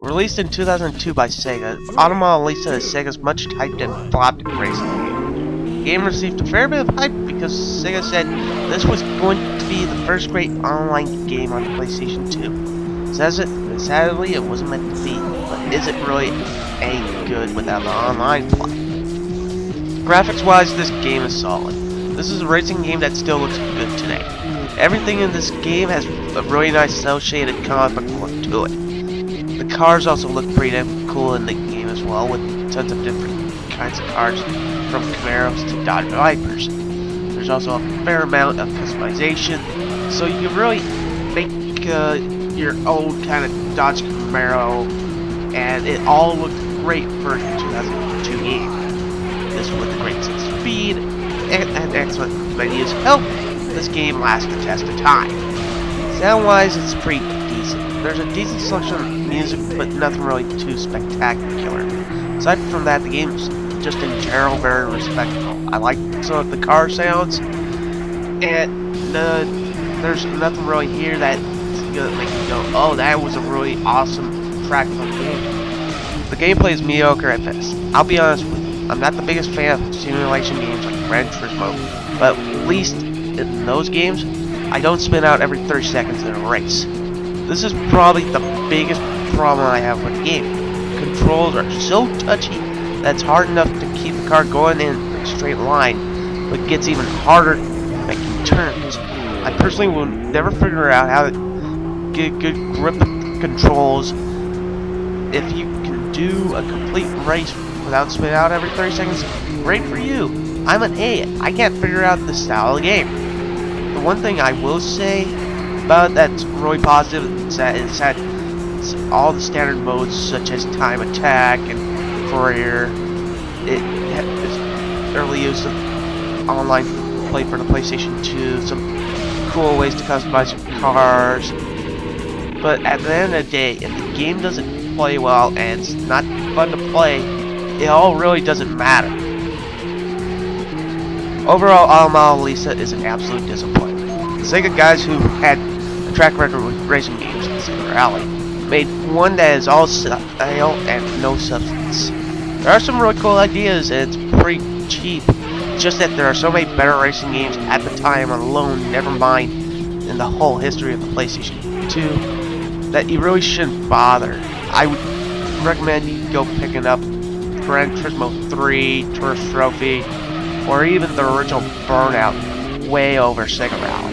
Released in 2002 by Sega, Modelista is Sega's much hyped and flopped racing game. The game received a fair bit of hype because Sega said this was going to be the first great online game on the PlayStation 2. Sadly, it wasn't meant to be, but is it really any good without the online plot? Graphics-wise, this game is solid. This is a racing game that still looks good today. Everything in this game has a really nice cel-shaded comic book look to it. The cars also look pretty damn cool in the game as well, with tons of different kinds of cars, from Camaros to Dodge Vipers. There's also a fair amount of customization, so you can really make your own kind of Dodge Camaro, and it all looked great for a 2002 game. This with a great sense of speed and excellent menus help this game last the test of time. Sound-wise, it's pretty decent. There's a decent selection of music, but nothing really too spectacular. Aside from that, the game's just in general very respectable. I like some of the car sounds, and there's nothing really here that's gonna make you go, oh, that was a really awesome track of the game. The gameplay is mediocre at best. I'll be honest with you, I'm not the biggest fan of simulation games like Gran Turismo, but at least in those games, I don't spin out every 30 seconds in a race. This is probably the biggest problem I have with the game. Controls are so touchy that it's hard enough to keep the car going in a straight line, but gets even harder making turns. I personally will never figure out how to get a good grip of the controls. If you can do a complete race without spinning out every 30 seconds, great for you. I'm an idiot. I can't figure out the style of the game. The one thing I will say about that's really positive is that it's all the standard modes such as time attack and career. It's early use of online play for the PlayStation 2, some cool ways to customize your cars. But at the end of the day, if the game doesn't play well and it's not fun to play, it all really doesn't matter. Overall, Modelista is an absolute disappointment. The Sega guys who had a track record with racing games in Silicon Valley made one that is all style and no substance. There are some really cool ideas and it's pretty cheap. It's just that there are so many better racing games at the time alone, never mind in the whole history of the PlayStation 2, that you really shouldn't bother. I would recommend you go picking up Gran Turismo 3, Tourist Trophy, or even the original Burnout way over Sega Rally.